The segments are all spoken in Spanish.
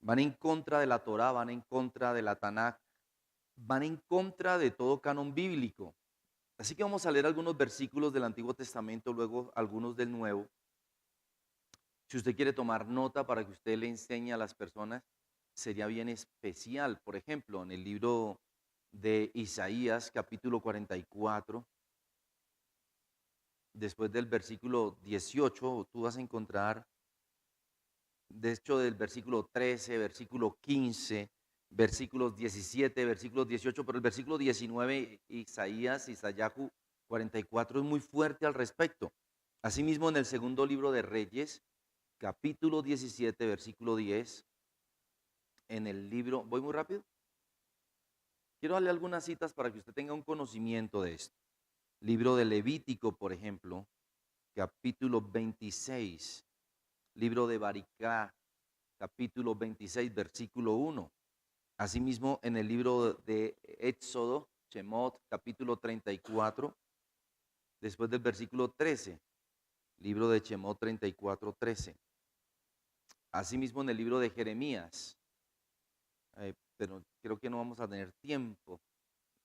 van en contra de la Torá, van en contra de la Tanakh, van en contra de todo canon bíblico. Así que vamos a leer algunos versículos del Antiguo Testamento, luego algunos del Nuevo. Si usted quiere tomar nota para que usted le enseñe a las personas, sería bien especial. Por ejemplo, en el libro de Isaías, capítulo 44, después del versículo 18, tú vas a encontrar, de hecho, del versículo 13, versículo 15, versículos 17, versículos 18, pero el versículo 19, Isayahu 44 es muy fuerte al respecto. Asimismo, en el segundo libro de Reyes, capítulo 17, versículo 10, en el libro, ¿voy muy rápido? Quiero darle algunas citas para que usted tenga un conocimiento de esto. Libro de Levítico, por ejemplo, capítulo 26. Libro de Baricá, capítulo 26, versículo 1. Asimismo, en el libro de Éxodo, Shemot, capítulo 34, después del versículo 13. Libro de Shemot 34, 13. Asimismo, en el libro de Jeremías, pero creo que no vamos a tener tiempo.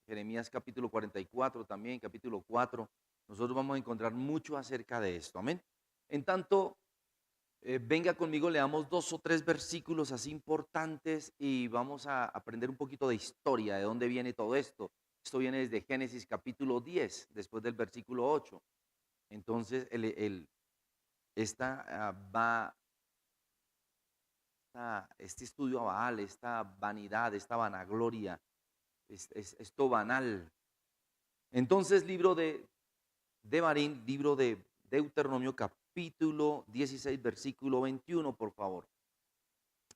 Jeremías capítulo 44 también, capítulo 4. Nosotros vamos a encontrar mucho acerca de esto. Amén. En tanto, venga conmigo, leamos dos o tres versículos así importantes y vamos a aprender un poquito de historia, de dónde viene todo esto. Esto viene desde Génesis capítulo 10, después del versículo 8. Entonces, esta este estudio a Baal, esta vanidad, esta vanagloria, esto banal. Entonces, libro de Devarim, libro de Deuteronomio, capítulo 16, versículo 21, por favor.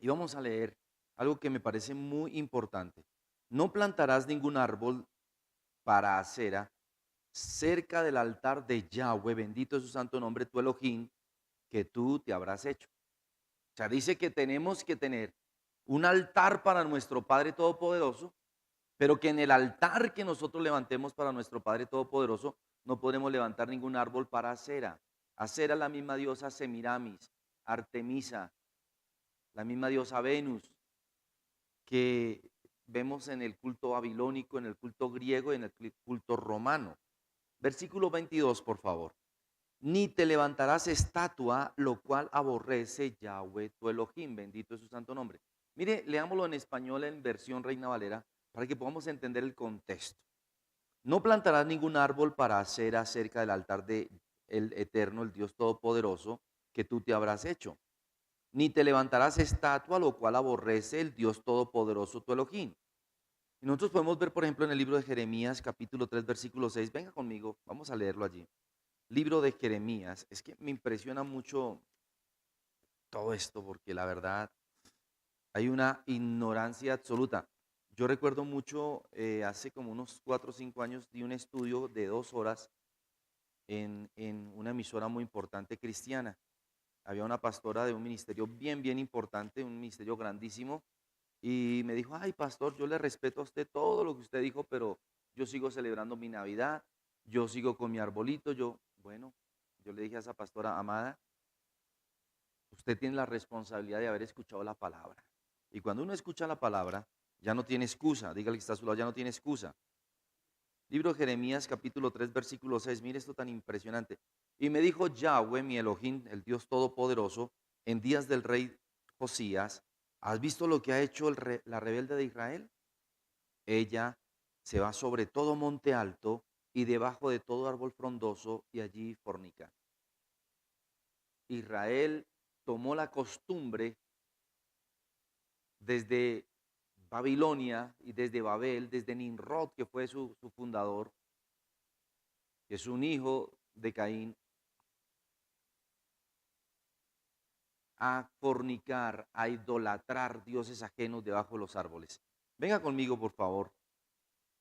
Y vamos a leer algo que me parece muy importante. No plantarás ningún árbol para acera cerca del altar de Yahweh, bendito es su santo nombre, tu Elohim, que tú te habrás hecho. O sea, dice que tenemos que tener un altar para nuestro Padre Todopoderoso, pero que en el altar que nosotros levantemos para nuestro Padre Todopoderoso, no podemos levantar ningún árbol para acera. Acera es la misma diosa Semiramis, Artemisa, la misma diosa Venus, que vemos en el culto babilónico, en el culto griego y en el culto romano. Versículo 22, por favor. Ni te levantarás estatua, lo cual aborrece Yahweh tu Elohim, bendito es su santo nombre. Mire, leámoslo en español en versión Reina Valera para que podamos entender el contexto. No plantarás ningún árbol para hacer acerca del altar de el eterno, el Dios todopoderoso, que tú te habrás hecho. Ni te levantarás estatua, lo cual aborrece el Dios todopoderoso tu Elohim. Y nosotros podemos ver, por ejemplo, en el libro de Jeremías, capítulo 3, versículo 6. Venga conmigo, vamos a leerlo allí. Libro de Jeremías. Es que me impresiona mucho todo esto porque la verdad hay una ignorancia absoluta. Yo recuerdo mucho, hace como unos 4 o 5 años, di un estudio de 2 horas en una emisora muy importante cristiana. Había una pastora de un ministerio bien, bien importante, un ministerio grandísimo, y me dijo, ay, pastor, yo le respeto a usted todo lo que usted dijo, pero yo sigo celebrando mi Navidad, yo sigo con mi arbolito, bueno, yo le dije a esa pastora, amada, usted tiene la responsabilidad de haber escuchado la palabra. Y cuando uno escucha la palabra, ya no tiene excusa, dígale que está a su lado, ya no tiene excusa. Libro de Jeremías, capítulo 3, versículo 6, mire esto tan impresionante. Y me dijo Yahweh, mi Elohim, el Dios Todopoderoso, en días del rey Josías, ¿has visto lo que ha hecho la rebelde de Israel? Ella se va sobre todo monte alto y debajo de todo árbol frondoso y allí fornica. Israel tomó la costumbre desde Babilonia y desde Babel, desde Nimrod, que fue su fundador, que es un hijo de Caín, a fornicar, a idolatrar dioses ajenos debajo de los árboles. Venga conmigo, por favor.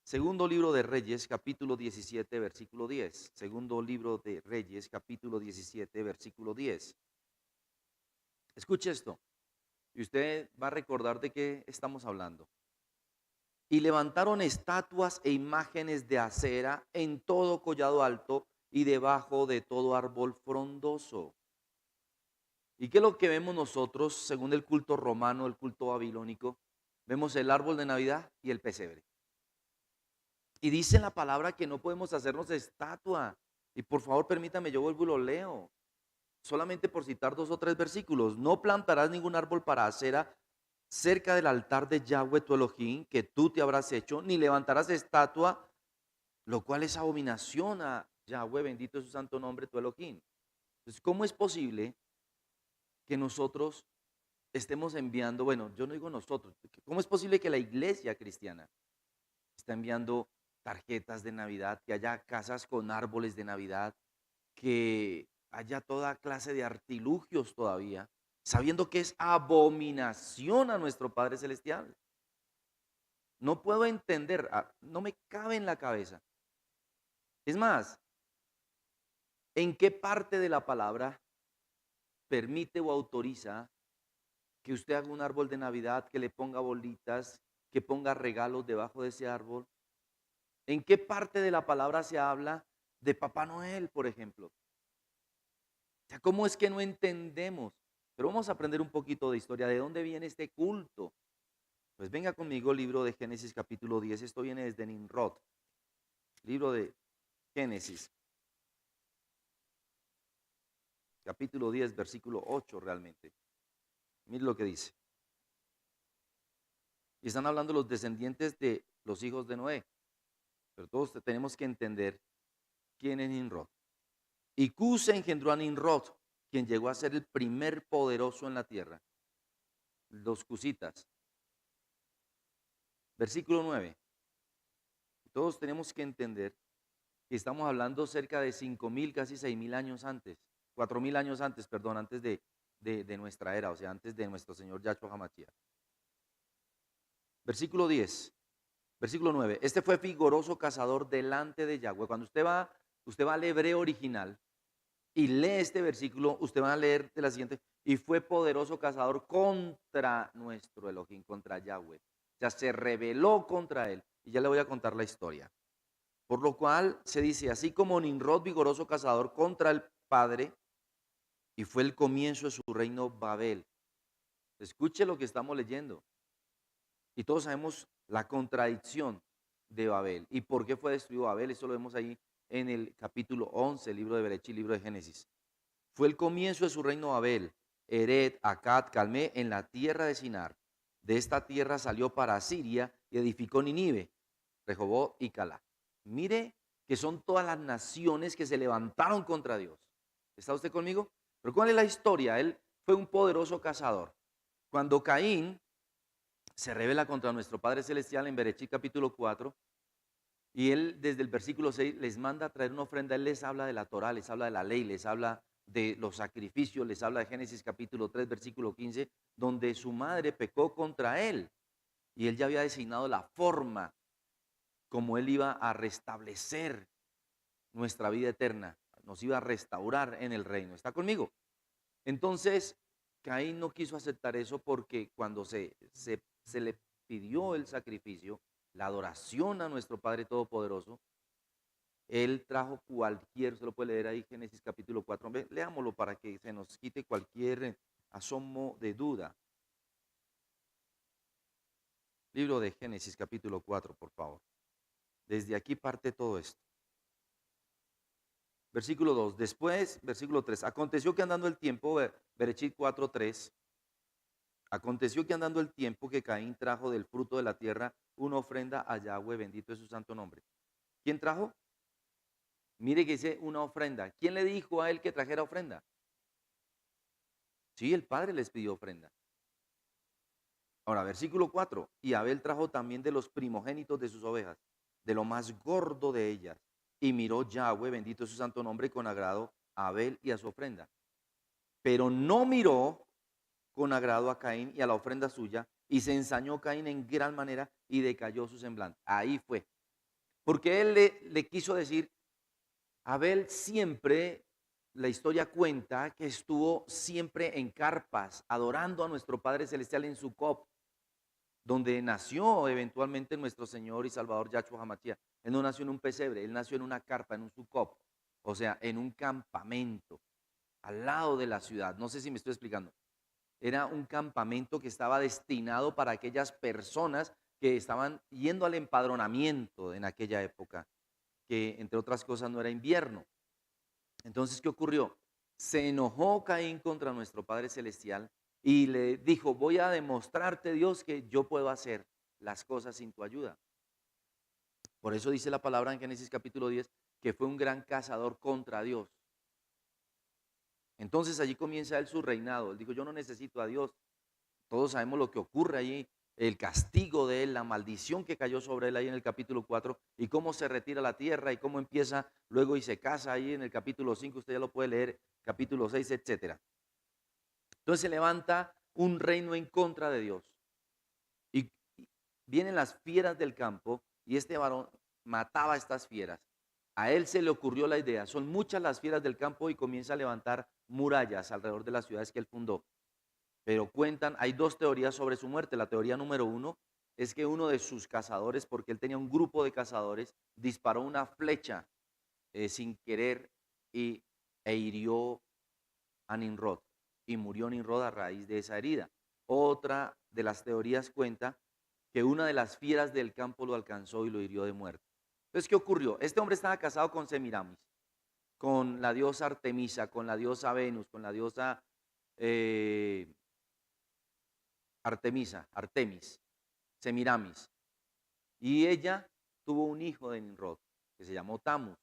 Segundo libro de Reyes, capítulo 17, versículo 10. Segundo libro de Reyes, capítulo 17, versículo 10. Escuche esto, y usted va a recordar de qué estamos hablando. Y levantaron estatuas e imágenes de acera en todo collado alto y debajo de todo árbol frondoso. ¿Y qué es lo que vemos nosotros según el culto romano, el culto babilónico? Vemos el árbol de Navidad y el pesebre. Y dice la palabra que no podemos hacernos estatua. Y por favor, permítame, yo vuelvo y lo leo. Solamente por citar 2 o 3 versículos. No plantarás ningún árbol para acera cerca del altar de Yahweh tu Elohim, que tú te habrás hecho, ni levantarás estatua, lo cual es abominación a Yahweh, bendito es su santo nombre, tu Elohim. Entonces, ¿cómo es posible que nosotros estemos enviando, bueno, yo no digo nosotros, ¿cómo es posible que la iglesia cristiana está enviando tarjetas de Navidad, que haya casas con árboles de Navidad, que haya toda clase de artilugios todavía, sabiendo que es abominación a nuestro Padre Celestial? No puedo entender, no me cabe en la cabeza. Es más, ¿en qué parte de la palabra permite o autoriza que usted haga un árbol de Navidad, que le ponga bolitas, que ponga regalos debajo de ese árbol? ¿En qué parte de la palabra se habla de Papá Noel, por ejemplo? O sea, ¿cómo es que no entendemos? Pero vamos a aprender un poquito de historia. ¿De dónde viene este culto? Pues venga conmigo, libro de Génesis capítulo 10. Esto viene desde Nimrod. Libro de Génesis, capítulo 10, versículo 8 realmente. Mire lo que dice. Y están hablando los descendientes de los hijos de Noé. Pero todos tenemos que entender quién es Nimrod. Y Cus engendró a Nimrod, quien llegó a ser el primer poderoso en la tierra. Los cusitas. Versículo 9. Todos tenemos que entender que estamos hablando cerca de 5.000, casi 6.000 años antes, 4.000 años antes, perdón, antes de nuestra era, o sea, antes de nuestro Señor Yahshua HaMashiach. Versículo 10, versículo 9. Este fue vigoroso cazador delante de Yahweh. Cuando usted va al hebreo original y lee este versículo, usted va a leer de la siguiente: y fue poderoso cazador contra nuestro Elohim, contra Yahweh. O sea, se rebeló contra él. Y ya le voy a contar la historia. Por lo cual se dice, así como Nimrod, vigoroso cazador contra el Padre, y fue el comienzo de su reino Babel. Escuche lo que estamos leyendo. Y todos sabemos la contradicción de Babel. ¿Y por qué fue destruido Babel? Eso lo vemos ahí en el capítulo 11, el libro de Berechí, libro de Génesis. Fue el comienzo de su reino Babel, Eret, Akkad, Calmé, en la tierra de Sinar. De esta tierra salió para Siria y edificó Ninive, Rehoboth y Calá. Mire que son todas las naciones que se levantaron contra Dios. ¿Está usted conmigo? Pero ¿cuál es la historia? Él fue un poderoso cazador. Cuando Caín se rebela contra nuestro Padre Celestial en Berechí capítulo 4, y él desde el versículo 6 les manda a traer una ofrenda. Él les habla de la Torá, les habla de la ley, les habla de los sacrificios, les habla de Génesis capítulo 3, versículo 15, donde su madre pecó contra él. Y él ya había designado la forma como él iba a restablecer nuestra vida eterna, nos iba a restaurar en el reino. ¿Está conmigo? Entonces, Caín no quiso aceptar eso, porque cuando se le pidió el sacrificio, la adoración a nuestro Padre Todopoderoso, él trajo cualquier, se lo puede leer ahí, Génesis capítulo 4, leámoslo para que se nos quite cualquier asomo de duda. Libro de Génesis capítulo 4, por favor. Desde aquí parte todo esto. Versículo 2, después, versículo 3, aconteció que andando el tiempo, Berechit 4, 3, aconteció que andando el tiempo que Caín trajo del fruto de la tierra una ofrenda a Yahweh, bendito es su santo nombre. ¿Quién trajo? Mire que dice una ofrenda. ¿Quién le dijo a él que trajera ofrenda? Sí, el padre les pidió ofrenda. Ahora, versículo 4, y Abel trajo también de los primogénitos de sus ovejas, de lo más gordo de ellas. Y miró Yahweh, bendito es su santo nombre, con agrado a Abel y a su ofrenda. Pero no miró con agrado a Caín y a la ofrenda suya, y se ensañó Caín en gran manera y decayó su semblante. Ahí fue. Porque él le quiso decir, Abel siempre, la historia cuenta que estuvo siempre en carpas, adorando a nuestro Padre Celestial en Sucop, donde nació eventualmente nuestro Señor y Salvador Yahshua HaMashiach. Él no nació en un pesebre, él nació en una carpa, en un Sucop, o sea, en un campamento. al lado de la ciudad. No sé si me estoy explicando. Era un campamento que estaba destinado para aquellas personas que estaban yendo al empadronamiento en aquella época, que entre otras cosas no era invierno. Entonces, ¿qué ocurrió? Se enojó Caín contra nuestro Padre Celestial y le dijo, voy a demostrarte, Dios, que yo puedo hacer las cosas sin tu ayuda. Por eso dice la palabra en Génesis capítulo 10 que fue un gran cazador contra Dios. Entonces allí comienza él su reinado. Él dijo, yo no necesito a Dios. Todos sabemos lo que ocurre allí, el castigo de él, la maldición que cayó sobre él ahí en el capítulo 4 y cómo se retira la tierra y cómo empieza luego y se casa ahí en el capítulo 5, usted ya lo puede leer, capítulo 6, etcétera. Entonces se levanta un reino en contra de Dios y vienen las fieras del campo y este varón mataba a estas fieras. A él se le ocurrió la idea, son muchas las fieras del campo y comienza a levantar murallas alrededor de las ciudades que él fundó. Pero cuentan, hay dos teorías sobre su muerte. La teoría número uno es que uno de sus cazadores, porque él tenía un grupo de cazadores, disparó una flecha sin querer e hirió a Nimrod y murió Nimrod a raíz de esa herida. Otra de las teorías cuenta que una de las fieras del campo lo alcanzó y lo hirió de muerte. Entonces, ¿qué ocurrió? Este hombre estaba casado con Semiramis, con la diosa Artemisa, con la diosa Venus, con la diosa Artemis, Semiramis. Y ella tuvo un hijo de Nimrod, que se llamó Tamus.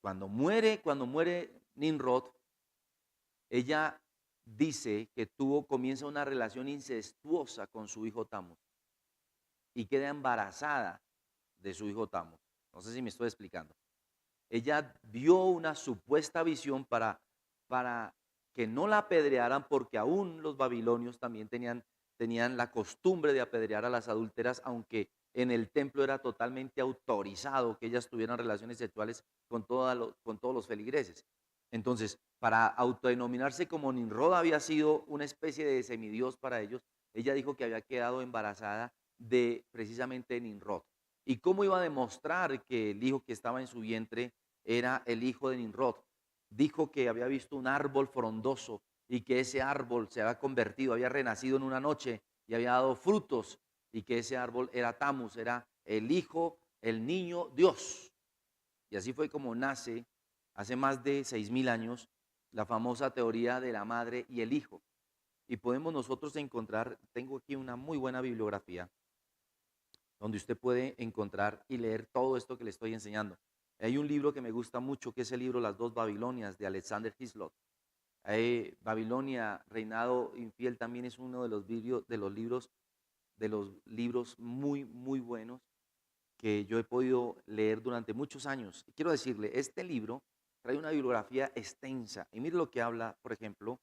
Cuando muere Nimrod, ella dice que comienza una relación incestuosa con su hijo Tamus y queda embarazada de su hijo Tamus. No sé si me estoy explicando. Ella vio una supuesta visión para que no la apedrearan, porque aún los babilonios también tenían la costumbre de apedrear a las adúlteras, aunque en el templo era totalmente autorizado que ellas tuvieran relaciones sexuales con todos los feligreses. Entonces, para autodenominarse como Nimrod había sido una especie de semidios para ellos, ella dijo que había quedado embarazada de precisamente Nimrod. ¿Y cómo iba a demostrar que el hijo que estaba en su vientre era el hijo de Nimrod? Dijo que había visto un árbol frondoso y que ese árbol se había convertido, había renacido en una noche y había dado frutos y que ese árbol era Tamus, era el hijo, el niño Dios. Y así fue como nace hace más de 6.000 años la famosa teoría de la madre y el hijo. Y podemos nosotros encontrar, tengo aquí una muy buena bibliografía, donde usted puede encontrar y leer todo esto que le estoy enseñando. Hay un libro que me gusta mucho, que es el libro Las dos Babilonias de Alexander Hislop. Babilonia, reinado infiel, también es uno de los libros muy, muy buenos que yo he podido leer durante muchos años. Y quiero decirle, este libro trae una bibliografía extensa. Y mire lo que habla, por ejemplo,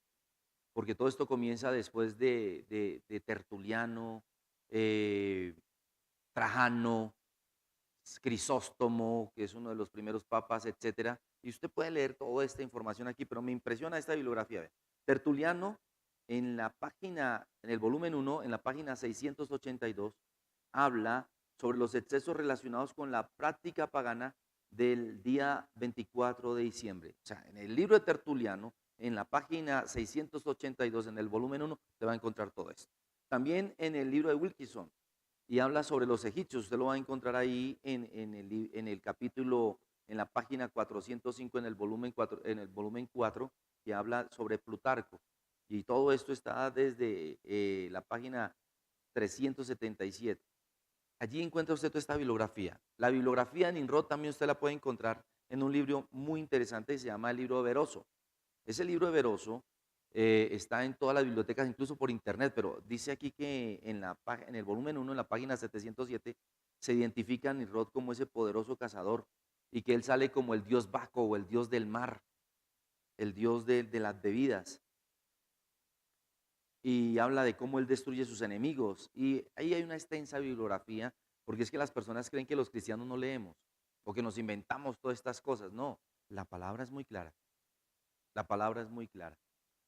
porque todo esto comienza después de Tertuliano, eh, Trajano, Crisóstomo, que es uno de los primeros papas, etcétera. Y usted puede leer toda esta información aquí, pero me impresiona esta bibliografía. Ve. Tertuliano, en el volumen 1, en la página 682, habla sobre los excesos relacionados con la práctica pagana del día 24 de diciembre. O sea, en el libro de Tertuliano, en la página 682, en el volumen 1, se va a encontrar todo esto. También en el libro de Wilkinson, y habla sobre los egipcios. Usted lo va a encontrar ahí en el capítulo, en la página 405, en el volumen 4, que habla sobre Plutarco. Y todo esto está desde la página 377. Allí encuentra usted toda esta bibliografía. La bibliografía de Nimrod también usted la puede encontrar en un libro muy interesante que se llama el libro de Veroso. Ese libro de Veroso está en todas las bibliotecas, incluso por internet, pero dice aquí que en el volumen 1, en la página 707, se identifica a Nimrod como ese poderoso cazador y que él sale como el dios Baco o el dios del mar, el dios de las bebidas. Y habla de cómo él destruye sus enemigos. Y ahí hay una extensa bibliografía, porque es que las personas creen que los cristianos no leemos o que nos inventamos todas estas cosas. No, la palabra es muy clara. La palabra es muy clara.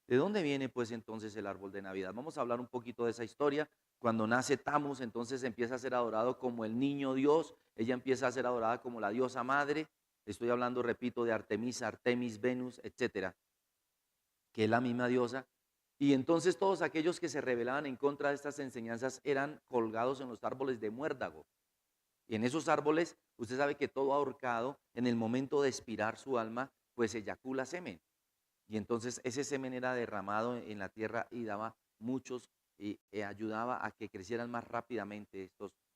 ¿De dónde viene pues entonces el árbol de Navidad? Vamos a hablar un poquito de esa historia. Cuando nace Tamus, entonces empieza a ser adorado como el niño Dios, ella empieza a ser adorada como la diosa madre. Estoy hablando, repito, de Artemisa, Artemis, Venus, etcétera. que es la misma diosa. Y entonces todos aquellos que se rebelaban en contra de estas enseñanzas eran colgados en los árboles de muérdago. Y en esos árboles, usted sabe que todo ahorcado, en el momento de expirar su alma, pues eyacula semen. Y entonces ese semen era derramado en la tierra y daba muchos, y ayudaba a que crecieran más rápidamente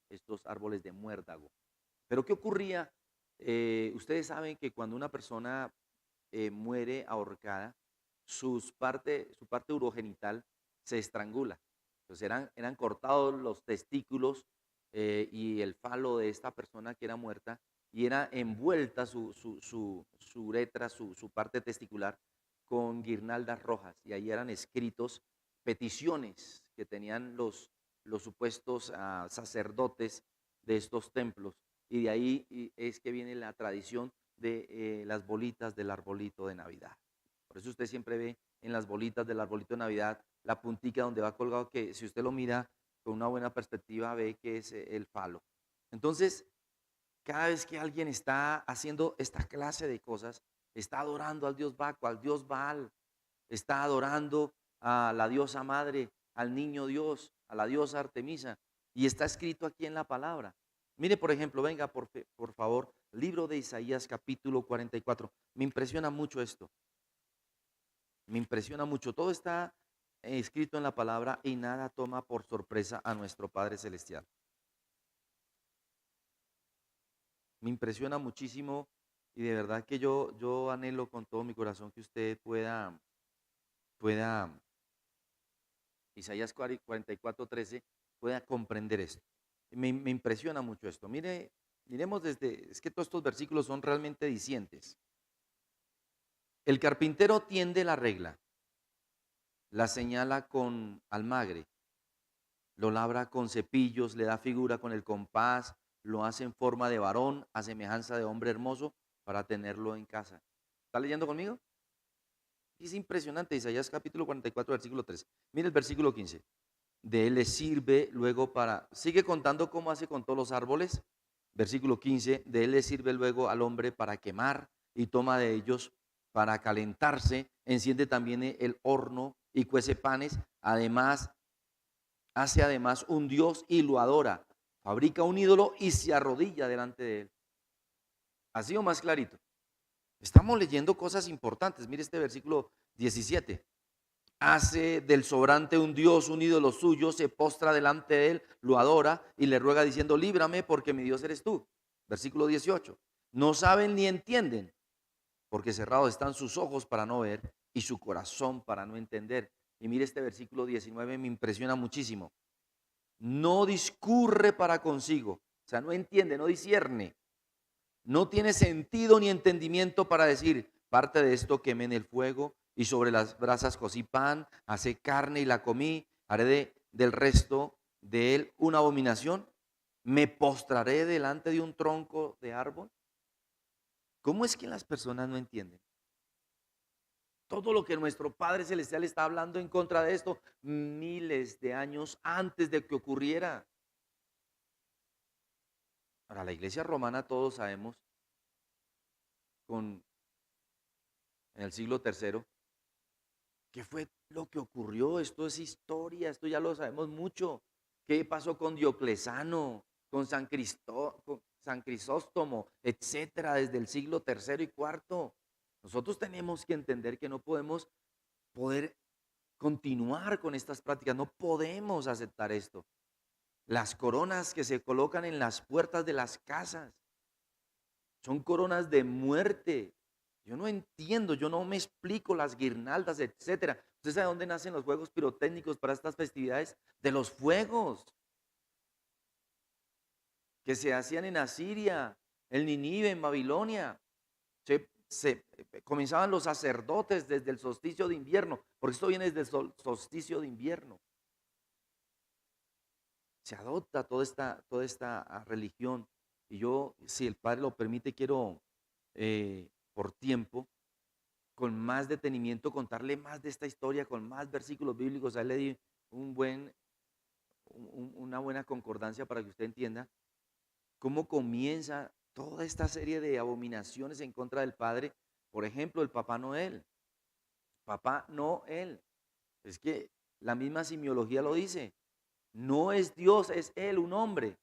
estos árboles de muérdago. Pero ¿qué ocurría? Ustedes saben que cuando una persona muere ahorcada, su parte urogenital se estrangula. Entonces eran cortados los testículos y el falo de esta persona que era muerta, y era envuelta su uretra, su parte testicular, con guirnaldas rojas. Y ahí eran escritos peticiones que tenían los supuestos sacerdotes de estos templos. Y de ahí es que viene la tradición de las bolitas del arbolito de Navidad. Por eso usted siempre ve en las bolitas del arbolito de Navidad la puntica donde va colgado, que si usted lo mira con una buena perspectiva ve que es el falo. Entonces, cada vez que alguien está haciendo esta clase de cosas, está adorando al dios Baco, al dios Baal, está adorando a la diosa madre, al niño Dios, a la diosa Artemisa, y está escrito aquí en la palabra. Mire, por ejemplo, venga por favor, libro de Isaías capítulo 44. Me impresiona mucho esto, me impresiona mucho. Todo está escrito en la palabra y nada toma por sorpresa a nuestro Padre Celestial. Me impresiona muchísimo y de verdad que yo anhelo con todo mi corazón que usted pueda Isaías 44:13, pueda comprender esto. Me impresiona mucho esto. Miremos es que todos estos versículos son realmente dicientes. El carpintero tiende la regla, la señala con almagre, lo labra con cepillos, le da figura con el compás, lo hace en forma de varón, a semejanza de hombre hermoso, para tenerlo en casa. ¿Está leyendo conmigo? Es impresionante, Isaías capítulo 44, versículo 3. Mire el versículo 15. De él le sirve luego sigue contando cómo hace con todos los árboles. Versículo 15, de él le sirve luego al hombre para quemar y toma de ellos para calentarse, enciende también el horno y cuece panes, hace además un dios y lo adora, fabrica un ídolo y se arrodilla delante de él. Así o más clarito. Estamos leyendo cosas importantes. Mire este versículo 17. Hace del sobrante un dios, un ídolo suyo, se postra delante de él, lo adora y le ruega diciendo, líbrame porque mi Dios eres tú. Versículo 18. No saben ni entienden, porque cerrados están sus ojos para no ver y su corazón para no entender. Y mire este versículo 19, me impresiona muchísimo. No discurre para consigo, o sea, no entiende, no discierne. No tiene sentido ni entendimiento para decir, parte de esto quemé en el fuego y sobre las brasas cocí pan, hacé carne y la comí, haré del resto de él una abominación, me postraré delante de un tronco de árbol. ¿Cómo es que las personas no entienden? Todo lo que nuestro Padre Celestial está hablando en contra de esto miles de años antes de que ocurriera. Ahora, la iglesia romana, todos sabemos, en el siglo tercero, ¿qué fue lo que ocurrió? Esto es historia, esto ya lo sabemos mucho. ¿Qué pasó con Dioclesano, con San Crisóstomo, etcétera, desde el siglo tercero y cuarto? Nosotros tenemos que entender que no podemos poder continuar con estas prácticas, no podemos aceptar esto. Las coronas que se colocan en las puertas de las casas son coronas de muerte. Yo no entiendo, yo no me explico las guirnaldas, etcétera. ¿Usted sabe dónde nacen los juegos pirotécnicos para estas festividades? De los fuegos que se hacían en Asiria, en Nínive, en Babilonia. Comenzaban los sacerdotes desde el solsticio de invierno, porque esto viene desde el solsticio de invierno. Se adopta toda esta religión. Y yo, si el Padre lo permite, quiero, por tiempo, con más detenimiento, contarle más de esta historia, con más versículos bíblicos. A él le di una buena concordancia para que usted entienda cómo comienza toda esta serie de abominaciones en contra del Padre. Por ejemplo, el Papá Noel. Papá, no él. Es que la misma simiología lo dice. No es Dios, es él, un hombre.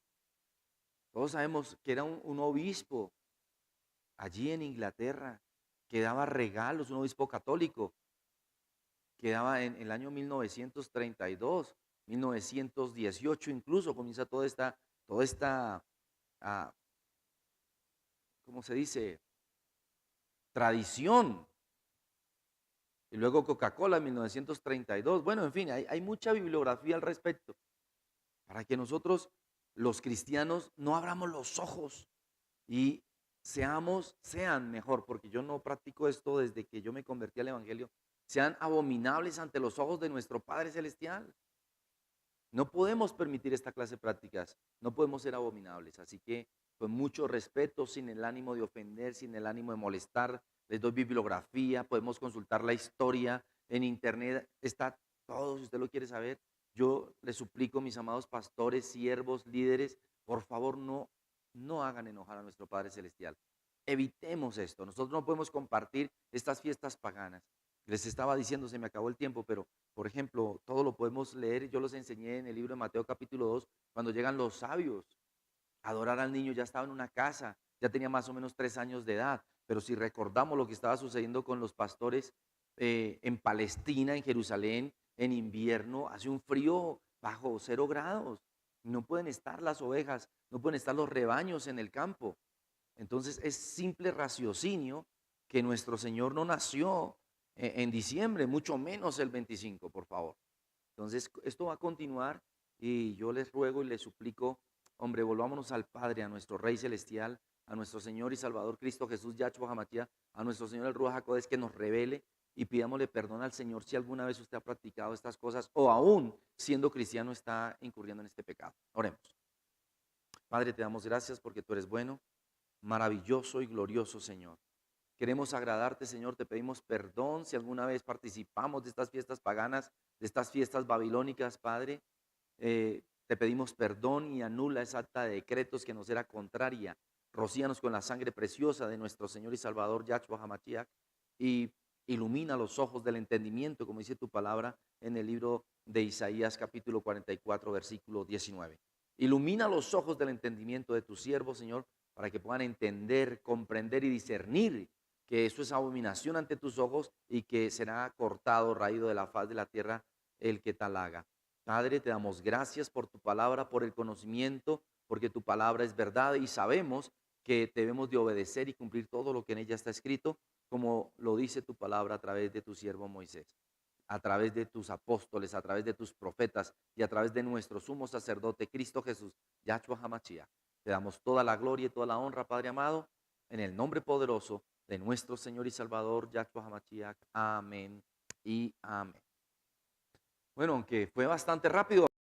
Todos sabemos que era un obispo allí en Inglaterra, que daba regalos, un obispo católico, que daba en el año 1932, 1918 incluso, comienza toda esta, ah, ¿cómo se dice? Tradición. Y luego Coca-Cola en 1932. Bueno, en fin, hay mucha bibliografía al respecto para que nosotros, los cristianos, no abramos los ojos y sean mejor, porque yo no practico esto desde que yo me convertí al Evangelio, sean abominables ante los ojos de nuestro Padre Celestial. No podemos permitir esta clase de prácticas, no podemos ser abominables. Así que con mucho respeto, sin el ánimo de ofender, sin el ánimo de molestar, les doy bibliografía, podemos consultar la historia en internet, está todo, si usted lo quiere saber. Yo les suplico, mis amados pastores, siervos, líderes, por favor no hagan enojar a nuestro Padre Celestial. Evitemos esto. Nosotros no podemos compartir estas fiestas paganas. Les estaba diciendo, se me acabó el tiempo, pero por ejemplo, todo lo podemos leer. Yo los enseñé en el libro de Mateo capítulo 2, cuando llegan los sabios a adorar al niño. Ya estaba en una casa, ya tenía más o menos 3 años de edad. Pero si recordamos lo que estaba sucediendo con los pastores en Palestina, en Jerusalén, en invierno, hace un frío bajo 0 grados. No pueden estar las ovejas, no pueden estar los rebaños en el campo. Entonces es simple raciocinio que nuestro Señor no nació en diciembre, mucho menos el 25, por favor. Entonces esto va a continuar y yo les ruego y les suplico, hombre, volvámonos al Padre, a nuestro Rey Celestial, a nuestro Señor y Salvador Cristo Jesús, Yahshua HaMashiach, a nuestro Señor el Ruach HaKodesh, que nos revele y pidámosle perdón al Señor si alguna vez usted ha practicado estas cosas o aún siendo cristiano está incurriendo en este pecado. Oremos. Padre, te damos gracias porque tú eres bueno, maravilloso y glorioso, Señor. Queremos agradarte, Señor, te pedimos perdón si alguna vez participamos de estas fiestas paganas, de estas fiestas babilónicas, Padre. Te pedimos perdón y anula esa acta de decretos que nos era contraria. Rocíanos con la sangre preciosa de nuestro Señor y Salvador, Yahshua HaMashiach, y ilumina los ojos del entendimiento, como dice tu palabra en el libro de Isaías capítulo 44, versículo 19. Ilumina los ojos del entendimiento de tu siervo, Señor, para que puedan entender, comprender y discernir que eso es abominación ante tus ojos y que será cortado, raído de la faz de la tierra el que tal haga. Padre, te damos gracias por tu palabra, por el conocimiento, porque tu palabra es verdad y sabemos que debemos de obedecer y cumplir todo lo que en ella está escrito, como lo dice tu palabra a través de tu siervo Moisés, a través de tus apóstoles, a través de tus profetas y a través de nuestro sumo sacerdote, Cristo Jesús, Yahshua HaMashiach. Te damos toda la gloria y toda la honra, Padre amado, en el nombre poderoso de nuestro Señor y Salvador, Yahshua HaMashiach. Amén y amén. Bueno, aunque fue bastante rápido.